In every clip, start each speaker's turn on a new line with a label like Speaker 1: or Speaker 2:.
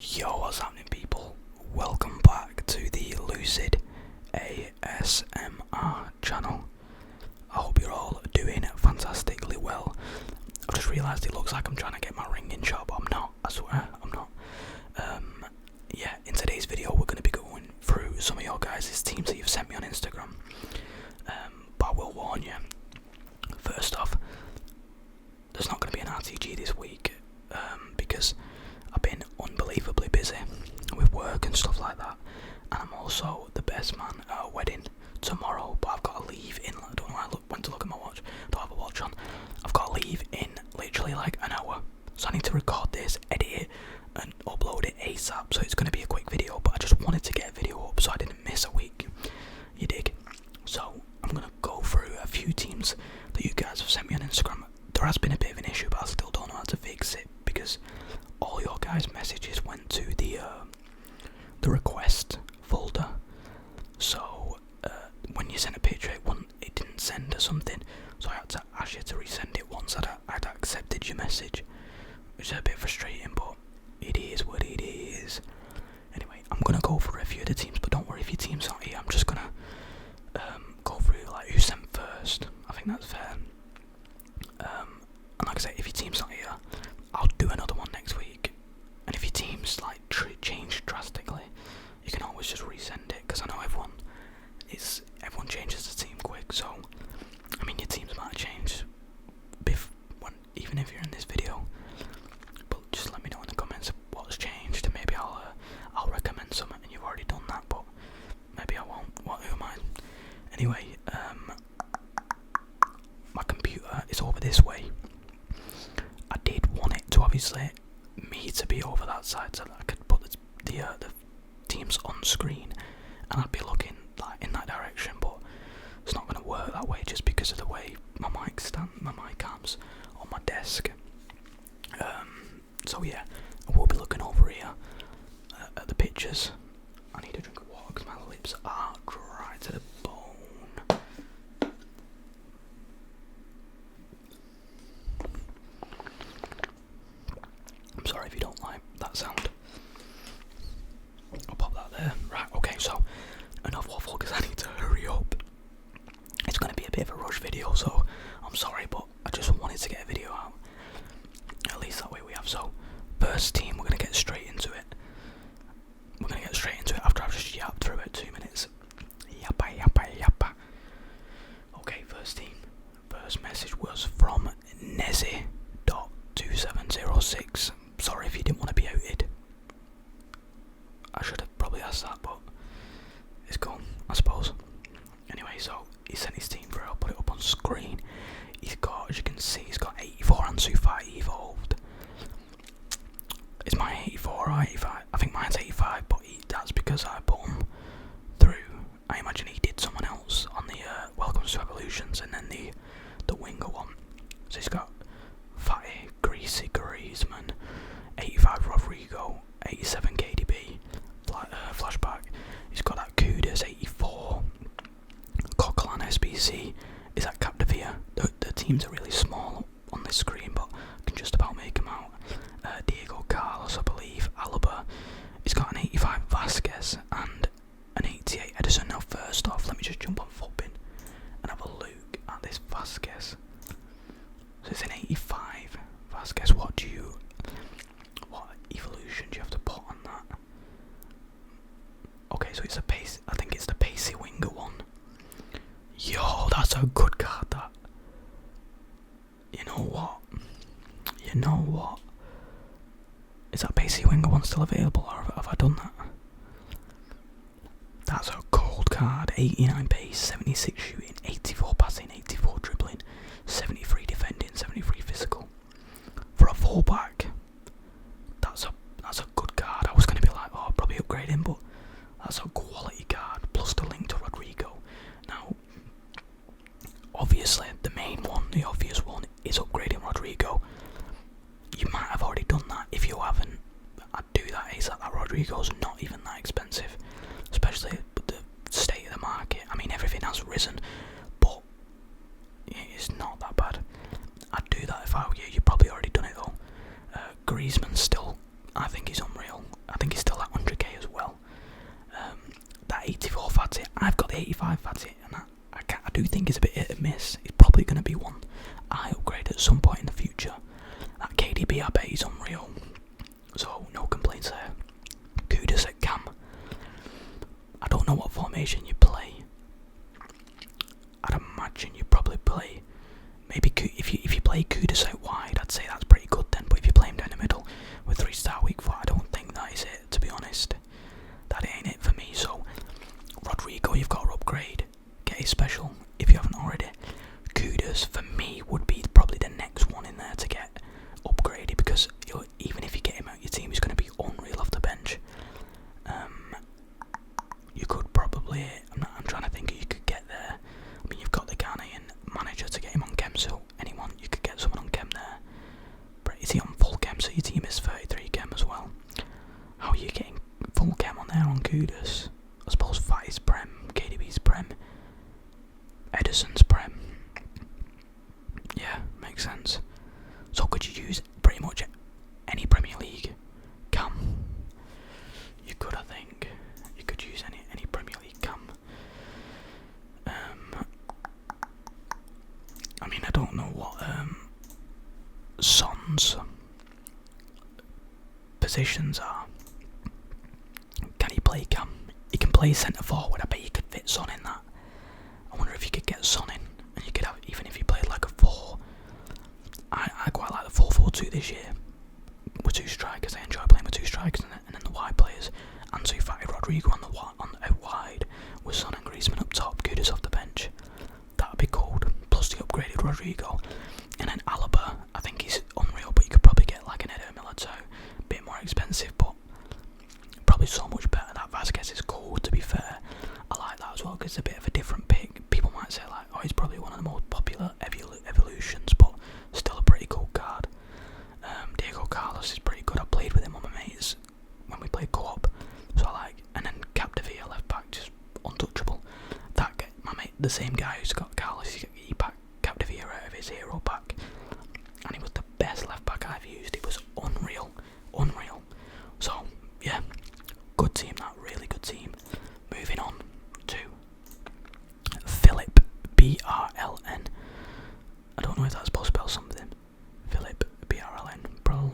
Speaker 1: Yo, what's happening, people? Welcome back to the Lucid ASMR channel. I hope you're all doing fantastically well. I've just realised it looks like I'm trying to get my ringing shot, but I'm not, I swear, I'm not. Yeah, in today's video we're going to be going through some of your guys' teams that you've sent me on Instagram. But I will warn you, first off, there's not going to be an RTG this week, because I've been unbelievably busy with work and stuff like that, and I'm also the best man at a wedding tomorrow, but I've got to leave in, I don't know, went to look at my watch, I don't have a watch on, I've got to leave in literally like an hour, so I need to record this, edit it, and upload it ASAP, so it's going to be a quick video, but I just wanted to get a video up so I didn't miss a week, you dig? So I'm going to go through a few teams that you guys have sent me on Instagram. There has been a bit of an issue, but I still don't know how to fix it, because all your guys' messages went to the request folder. So when you sent a picture, it didn't send or something. So I had to ask you to resend it once I'd accepted your message, which is a bit frustrating, but it is what it is. Anyway, I'm gonna go through a few of the teams, but don't worry if your team's not here. I'm just gonna go through like who sent first. I think that's fair. And like I say, if your team's not here, I'll do another one next week. And if your team's like changed drastically, you can always just resend it, because I know everyone changes the team quick. So I mean, your teams might change even if you're in this video, but just let me know in the comments what's changed, and maybe I'll recommend something, and you've already done that, but maybe I won't. Who am I? Anyway, my computer is over this way. I did want it to obviously me to be over that side so that I could put the teams on screen and I'd be looking like in that direction, but it's not going to work that way just because of the way my mic arm's on my desk. So yeah, I will be looking over here at the pictures. I need a drink of water because my lips are dry to the bone. I'm sorry if you don't like that sound. I'll pop that there. Right, okay, so enough waffle because I need to hurry up. It's going to be a bit of a rush video, so I'm sorry, but I just wanted to get a video out. At least that way we have. So, first team, we're going to get straight into it. We're going to get straight into it after I've just yapped for about 2 minutes. Yappa, yappa, yappa. Okay, first team. First message was from Nezzy.2706. Sorry if you didn't want to be outed. I should have probably asked that, but it's cool, I suppose. Anyway, so he sent his team through. I'll put it up on screen. He's got, as you can see, he's got 84 Ansu Fati evolved. Is mine 84 or 85? I think mine's 85, but that's because I put him through. I imagine he did someone else on the Welcomes to Evolutions, and then the winger one. So he's got Fati, Greasy, Griezmann, 85 Rodrigo, 87 KDB, flashback. He's got that Kudus, 84, Coquelin SBC. Is that Capdevia? The teams are really small on this screen, but I can just about make them out. Diego Carlos, I believe, Alaba. He's got an 85 Vasquez and an 88 Edison. Now first off, let me just jump on Footbin and have a look at this Vasquez. So it's an 85 Vasquez. What evolution do you have to put on that? Okay, so it's a pace. I think it's the pacey winger one. Yo, that's a good card, that. You know what? Is that pacey winger one still available, or have I done that? That's a cold card. 89 pace, 76 shooting, 84 passing, 84 dribbling, 73 defending, 73 physical. For a fullback, that's a good card. I was going to be like, oh, I'll probably upgrade him, but that's a quality card, plus the link to Rodrigo. Now, obviously, the main one, the obvious one, is upgrading Rodrigo. You might have already done that. If you haven't, I'd do that ASAP. That Rodrigo's not even that expensive, especially with the state of the market. I mean, everything has risen, but it's not that bad. I'd do that if I were you. You've probably already done it though. Griezmann still, I think he's unreal. I formation you play, I'd imagine you probably play maybe if you play Kudus out wide, I'd say that's pretty good then. But if you play him down the middle with 3-star weak foot, I don't think that is it, to be honest. That ain't it for me. So Rodrigo, you've got to upgrade, get his special if you haven't already. Kudus for me would be probably the next one in there to get upgraded, because even if you get him out your team, he's going to be unreal off the bench. You could probably, I'm trying to think who you could get there. I mean, you've got the Ghanaian manager to get him on chem, so anyone, you could get someone on chem there. But is he on full chem, so your team is 33 chem as well? How are you getting full chem on there on Kudus? I suppose Fatty's Prem, KDB's Prem, Edison's Prem. Yeah, makes sense. So could you use pretty much any Premier League cam? You could, I think. You could use any Premier League cam. I mean, I don't know what Son's positions are. Can he play cam? He can play centre forward. I bet you could fit Son in that. I wonder if you could get Son in, and you could have, even if you played like a 4. I quite like the 4-4-2 this year with 2 strikers. I enjoy playing with 2 strikers and then the wide players. Ansu Fati, Rodrigo on out wide with Son and Griezmann up top. Kudus off the bench. That would be cool. Plus the upgraded Rodrigo, and then Alaba. I think he's unreal, but you could probably get like an Eder Militao, a bit more expensive, but probably so much better. That Vasquez is cool, to be fair. I like that as well because it's a bit of a different pick. People might say like, oh, he's probably one of the most popular evolutions, but still a pretty cool card. Diego Carlos is pretty good. I played with him on my mates when we played co-op, so I like. And then Capdevia left back, just untouchable. That guy, my mate, the same guy who's got Carlos, he packed Capdevia out of his hero pack, and he was the best left back I've used. It was unreal. So yeah, good team. That really good team. Moving on to Philip, BRLN. I don't know if that's supposed to spell something. Philip, BRLN. Brl.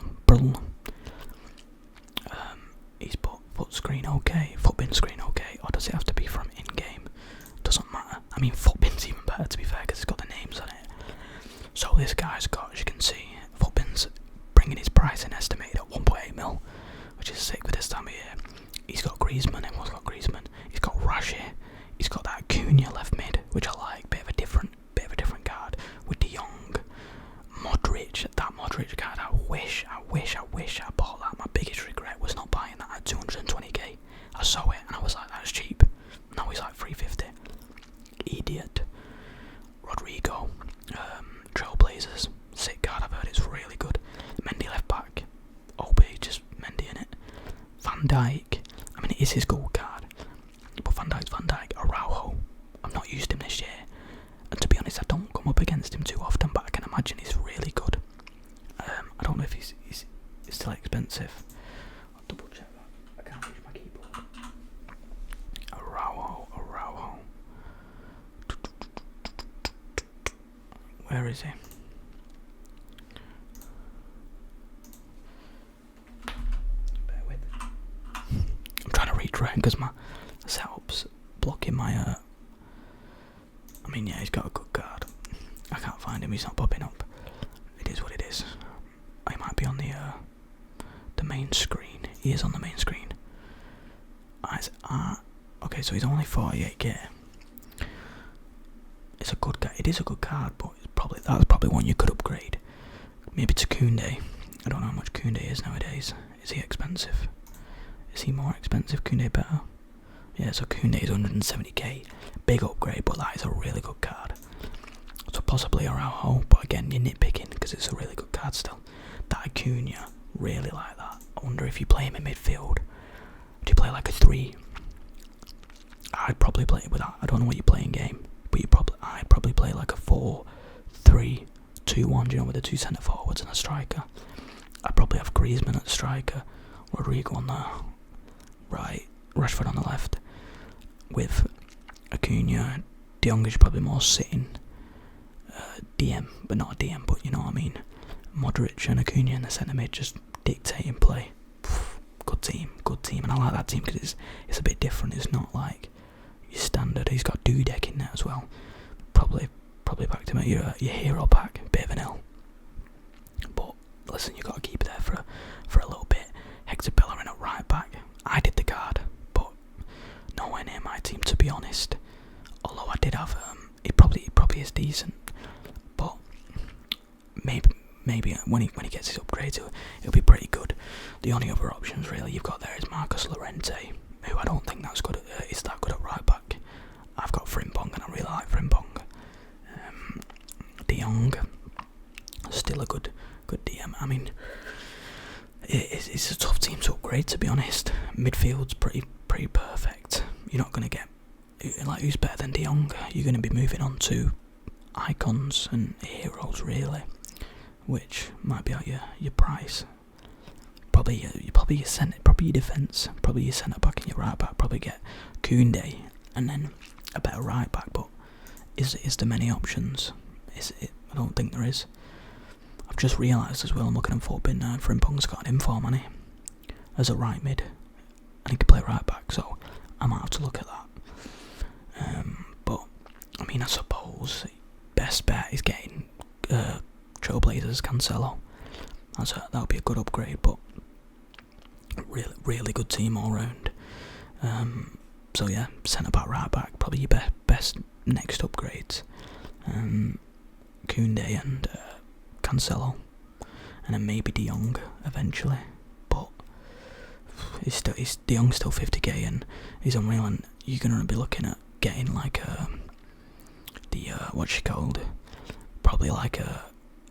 Speaker 1: He's put foot screen okay, footbin screen okay, or does it have to be from in-game? Doesn't matter. I mean, footbin's even better, to be fair, because it's got the names on it. So this guy's got, as you can see, footbin's bringing his price in estimated at 1.8 mil, which is sick for this time of year. He's got Griezmann, everyone's got Griezmann. He's got Rashi. He's got that Cunha left mid, which I like. Bit of a different card with De Jong, Modric. That Modric card, I wish I bought that. My biggest regret was not buying that at 220k. I saw it and I was like, that's cheap. Now he's like 350. Idiot. Rodrigo, Trailblazers, sick card. I've heard it's really good. Mendy left back. OB, just Mendy in it. Van Dijk. I mean, it is his gold card, but Van Dijk's Van Dijk. Araujo. I've not used him this year, and to be honest, I don't come up against him too often, but I can imagine he's really good. I don't know if he's still expensive. I'll double check that. I can't reach my keyboard. Araujo. Where is he? Bear with. I'm trying to reach right because my setup's blocking my I mean, yeah, he's got a good card. I can't find him, he's not popping up. It is what it is. He might be on the main screen. He is on the main screen. Okay, so he's only 48k. It's a good card. It is a good card, but that's probably one you could upgrade. Maybe to Koundé. I don't know how much Koundé is nowadays. Is he expensive? Is he more expensive? Koundé better? Yeah, so Koundé is 170k. Big upgrade, but that is a really good card. So possibly Araujo, but again, you're nitpicking because it's a really good card still. That Acuna, really like that. I wonder if you play him in midfield. Do you play like a 3? I'd probably play it with that. I don't know what you play in game, but I'd probably play like a 4-3-2-1, you know, with the 2 centre forwards and a striker. I'd probably have Griezmann at striker, Rodrigo on the right, Rashford on the left, with Acuna. De Jong is probably more sitting DM, but not a DM, but you know what I mean. Modric and Acuna in the centre mid just dictating play. Good team, and I like that team because it's a bit different. It's not like standard. He's got Dudek in there as well. Probably back to your hero pack. Bit of an L. But listen, you got to keep it there for a little bit. Hector Bellerin at right back. I did the card, but nowhere near my team, to be honest. Although I did have it probably is decent, but maybe when he gets his upgrade, it'll be pretty good. The only other options really you've got there is Marcus Llorente, who I don't think is that good at right back. I've got Frimpong and I really like Frimpong. De Jong, still a good DM. I mean, it's a tough team to upgrade, to be honest. Midfield's pretty perfect. You're not going to get, like, who's better than De Jong? You're going to be moving on to icons and heroes, really, which might be at your price. Probably your defence, probably your centre back and your right back. Probably get Koundé and then a better right back. But is there many options? I don't think there is. I've just realised as well, I'm looking at flipping Frimpong's got an inform on he as a right mid, and he can play right back, so I might have to look at that. But I mean, I suppose best bet is getting Trailblazers Cancelo. That would be a good upgrade, but really good team all round. So yeah, centre back, right back, probably your best next upgrades. Koundé and Cancelo, and then maybe De Jong eventually, but De Jong's still 50k and he's unreal, and you're gonna be looking at getting like what's she called? Probably like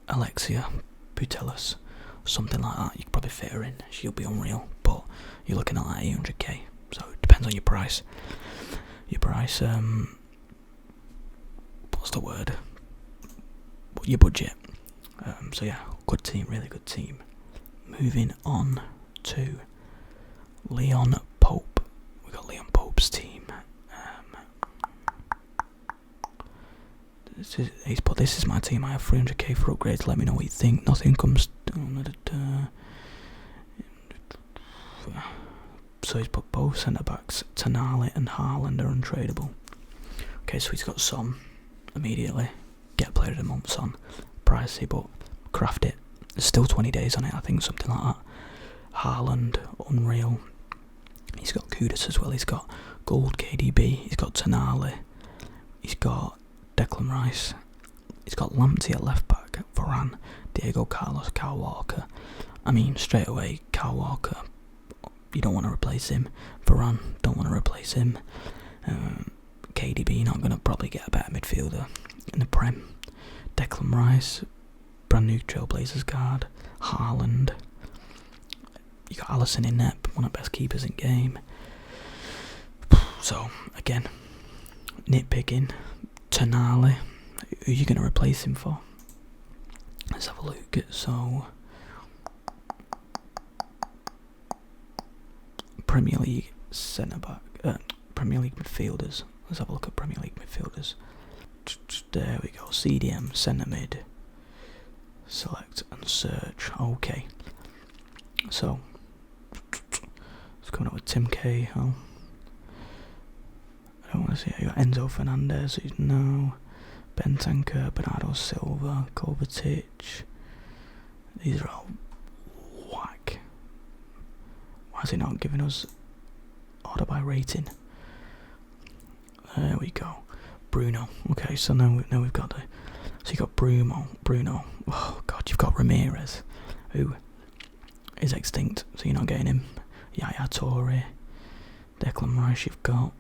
Speaker 1: Alexia Putellas, something like that. You could probably fit her in. She'll be unreal, but you're looking at like 800k. So it depends on your price. What's the word? Your budget. So yeah, good team, really good team. Moving on to Leon Pope. We got Leon Pope's team. This is my team. I have 300k for upgrades. Let me know what you think. Nothing comes. So he's put both centre backs, Tonali and Haaland, are untradeable. Okay, so he's got Son immediately. Get player of the month on. Pricey, but craft it. There's still 20 days on it, I think, something like that. Haaland, unreal. He's got Kudus as well. He's got Gold KDB. He's got Tonali. He's got Declan Rice. He's got Lamptey at left back. Varane, Diego Carlos, Kyle Walker. I mean, straight away, Kyle Walker. You don't want to replace him. Varane, don't want to replace him. KDB, not going to probably get a better midfielder in the Prem. Declan Rice, brand new Trailblazers guard. Haaland. You got Alisson in net, one of the best keepers in game. So again, nitpicking. Tonali, who are you going to replace him for? Let's have a look. So Premier League centre back, Premier League midfielders. Let's have a look at Premier League midfielders. There we go. CDM, centre mid. Select and search. Okay. So it's coming up with Tim Cahill. I don't want to see it. You got Enzo Fernandez. No. Bentancur, Bernardo Silva, Kovacic. These are all whack. Why is it not giving us order by rating? There we go. Bruno. Okay, so now we've got so you got Bruno. Oh god, you've got Ramirez, who is extinct, so you're not getting him. Yaya Toure, Declan Rice. You've got.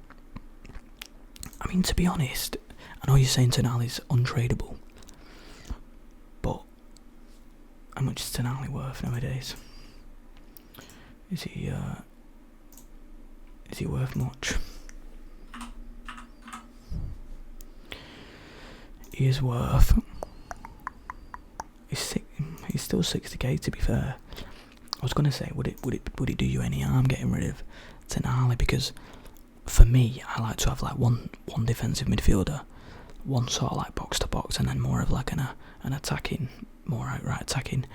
Speaker 1: I mean, to be honest, I know you're saying Tonali's untradeable, but how much is Tonali worth nowadays? Is he worth much? He is worth. He's still 60k, to be fair. I was gonna say, would it do you any harm getting rid of Tonali? Because for me, I like to have like one defensive midfielder, one sort of like box to box, and then more of like an attacking, more outright attacking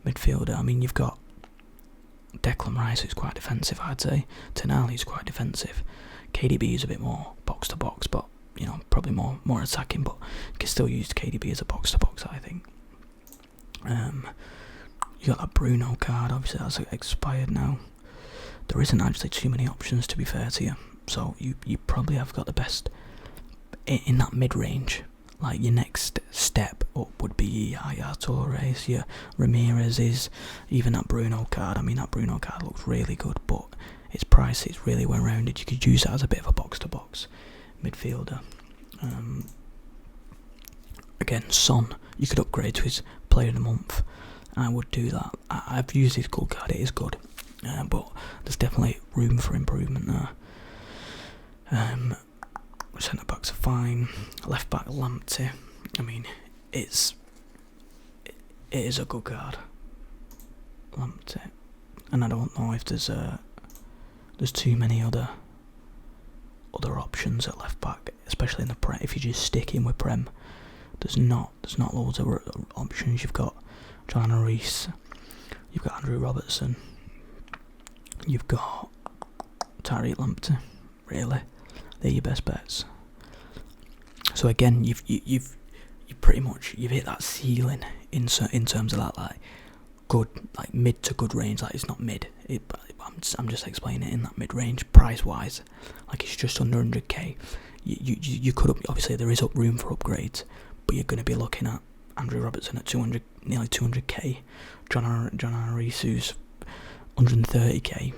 Speaker 1: midfielder. I mean, you've got Declan Rice, who's quite defensive, I'd say. Tonali is quite defensive. KDB is a bit more box box to box, but you know, probably more attacking. But you can still use KDB as a box to box, I think. You got that Bruno card. Obviously, that's expired now. There isn't actually too many options, to be fair to you. So you probably have got the best in that mid range. Like your next step up would be Yaya Torres, your Ramirez's, even that Bruno card. I mean, that Bruno card looks really good, but its price is really well rounded. You could use that as a bit of a box to box midfielder. Again, Son, you could upgrade to his Player of the Month. I would do that. I've used his gold card. It is good, but there's definitely room for improvement there. Centre backs are fine. Left back Lamptey. I mean, it is a good card. Lamptey, and I don't know if there's too many other options at left back, especially in the Prem. If you're just sticking with Prem, there's not loads of options. You've got John Reese, you've got Andrew Robertson, you've got Tariq Lamptey. Really, they're your best bets. So again, you've pretty much hit that ceiling in terms of that, like good, like mid to good range. Like it's not mid. I'm just explaining it in that mid range price wise. Like it's just under 100k. You could obviously there is room for upgrades, but you're going to be looking at Andrew Robertson at 200, nearly 200k. John Arisu's 130k.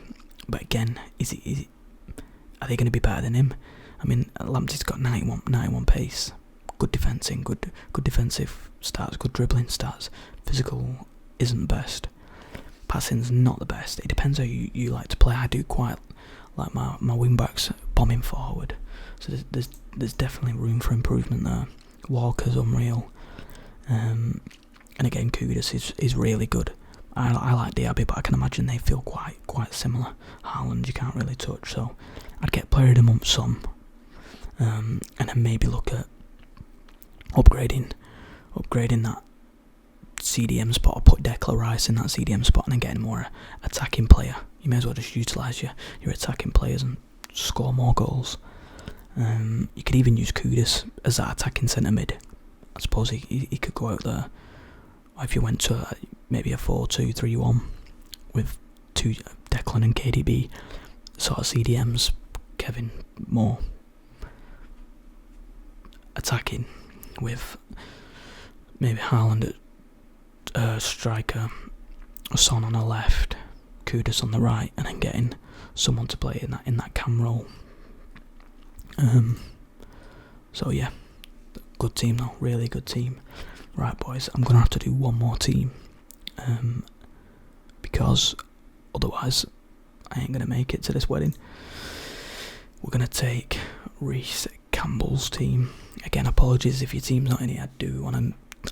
Speaker 1: But again, are they going to be better than him? I mean, Lamptey's got 91 pace, good defending, good defensive stats, good dribbling stats. Physical isn't the best. Passing's not the best. It depends how you like to play. I do quite like my wing backs bombing forward. So there's definitely room for improvement there. Walker's unreal. And again, Kudus is really good. I like Diaby, but I can imagine they feel quite similar. Haaland you can't really touch, so I'd get Player of the Month some, and then maybe look at upgrading that CDM spot, or put Declan Rice in that CDM spot, and then getting more attacking player. You may as well just utilise your attacking players and score more goals. You could even use Kudus as that attacking centre mid. I suppose he could go out there. Or if you went to maybe a 4-2-3-1 with two Declan and KDB sort of CDMs, Kevin more attacking with maybe Haaland at striker, Son on the left, Kudus on the right, and then getting someone to play in that cam role. So yeah, good team though, really good team. Right boys, I'm gonna have to do one more team, because otherwise I ain't gonna make it to this wedding. We're gonna take Reece Campbell's team. Again, apologies if your team's not in it.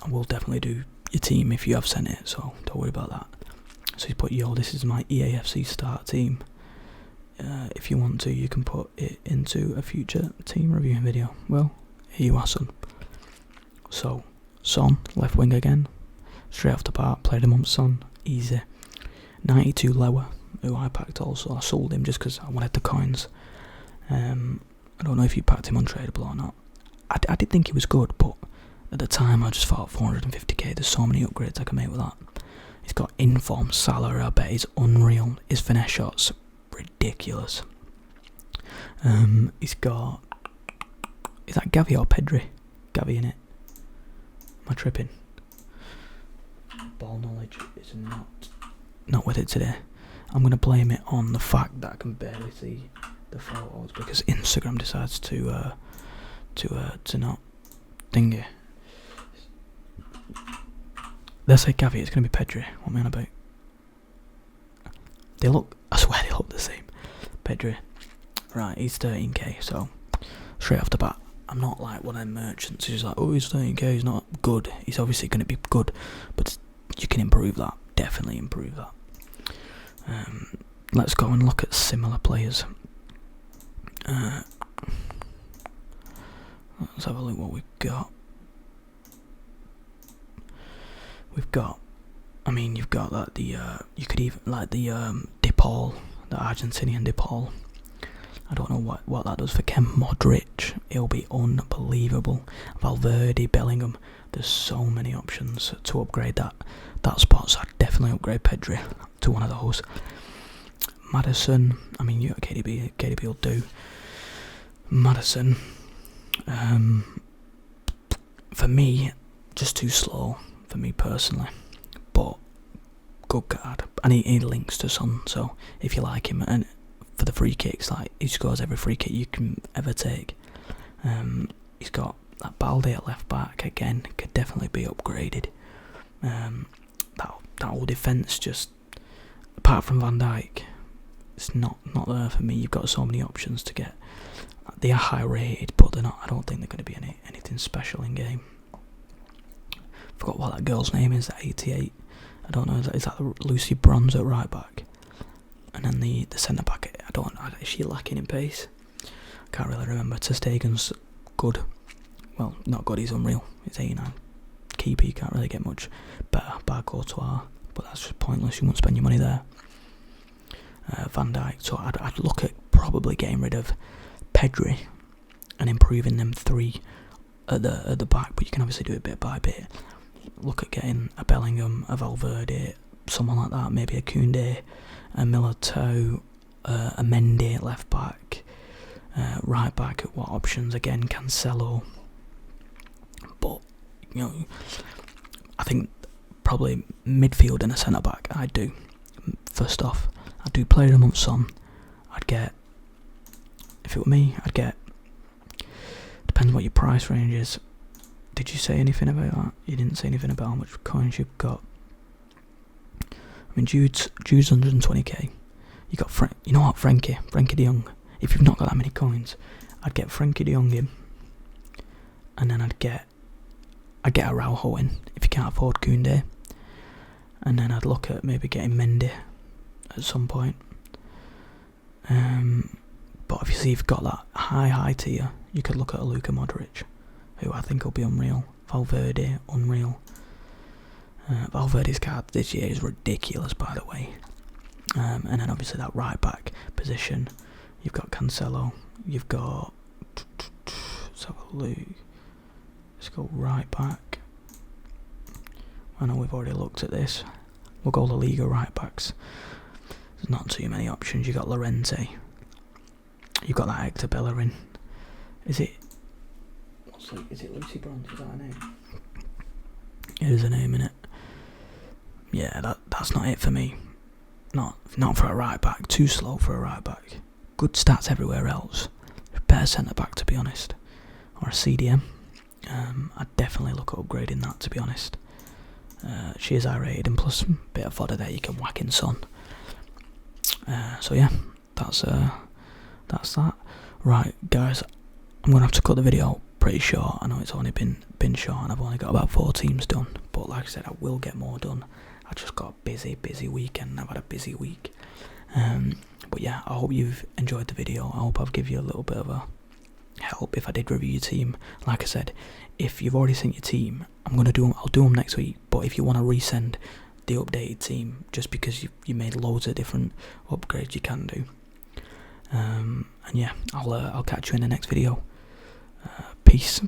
Speaker 1: I will definitely do your team if you have sent it, so don't worry about that. So you put this is my EAFC start team. If you want to, you can put it into a future team reviewing video. Well, here you are, son. So Son, left wing again, straight off the bat, Player of the Month Son, easy. 92 lower, who I packed also. I sold him just because I wanted the coins. I don't know if you packed him untradeable or not. I did think he was good, but at the time I just thought 450k, there's so many upgrades I can make with that. He's got inform Salah, I bet he's unreal. His finesse shots, ridiculous. He's got, is that Gavi or Pedri? Gavi in it. Am I tripping? Ball knowledge is not with it today. I'm going to blame it on the fact that I can barely see the photos because Instagram decides to not ding it. Let's say Gavi, it's going to be Pedri. What am I on about? I swear they look the same. Pedri. Right, he's 13k, so straight off the bat, I'm not like one of them merchants who's like, oh, he's 13k, he's not good. He's obviously going to be good, but you can improve that. Definitely improve that. Let's go and look at similar players. Let's have a look what we've got. You've got that you could even like the DePaul, the Argentinian DePaul. I don't know what that does for Ken Modric. It'll be unbelievable. Valverde, Bellingham. There's so many options to upgrade that spot. So I'd definitely upgrade Pedri to one of those. Maddison. I mean, you got KDB. KDB will do. Maddison. For me, just too slow for me personally. But good card, and he links to Son. So if you like him, and for the free kicks, like he scores every free kick you can ever take. He's got that Balde at left back again, could definitely be upgraded. That whole defence, just apart from Van Dijk, it's not there for me. You've got so many options to get. They are high rated, but they're not. I don't think they're going to be anything special in game. Forgot what that girl's name is. That 88. I don't know. Is that Lucy Bronze at right back? And then the centre back. Is she lacking in pace? Can't really remember. Ter Stegen's good. Well, not good. He's unreal. He's 89. Keeper, you can't really get much better. Bar Courtois, but that's just pointless. You won't spend your money there. Van Dijk. So I'd look at probably getting rid of Pedri and improving them three at the back. But you can obviously do it bit by bit. Look at getting a Bellingham, a Valverde, someone like that. Maybe a Koundé, a Militao, a Mendy at left back, right back. At what options again? Cancelo. But you know, I think probably midfield and a centre back. I do. First off, I do play them on Son. I'd get, if it were me, I'd get. Depends what your price range is. Did you say anything about that? You didn't say anything about how much coins you've got. I mean, Jude's 120k. You got you know what, Frankie De Jong. If you've not got that many coins, I'd get Frankie De Jong in, and then I'd get Araujo in if you can't afford Koundé, and then I'd look at maybe getting Mendy at some point. But obviously, if you've got that high tier, you could look at a Luka Modric, who I think will be unreal. Valverde, unreal. Valverde's card this year is ridiculous, by the way. And then obviously that right back position, you've got Cancelo, you've got. Let's have a look. Let's go right back. I know we've already looked at this. We'll go La Liga right backs. There's not too many options. You've got Llorente. You've got that Hector Bellerin. Is it Lucy Bronze? Is that her name? It is a name, innit? Yeah, that's not it for me. Not for a right back. Too slow for a right back. Good stats everywhere else. Better centre back, to be honest. Or a CDM. I'd definitely look at upgrading that, to be honest. She is high rated, and plus a bit of fodder there you can whack in Son. So yeah, that's that. Right, guys, I'm gonna have to cut the video pretty short. I know it's only been short, and I've only got about 4 teams done. But like I said, I will get more done. I just got a busy weekend. I've had a busy week. But yeah, I hope you've enjoyed the video. I hope I've given you a little bit of a help if I did review your team. Like I said, if you've already sent your team, I'll do them next week. But if you want to resend the updated team, just because you made loads of different upgrades, you can do. And yeah, I'll catch you in the next video. Peace.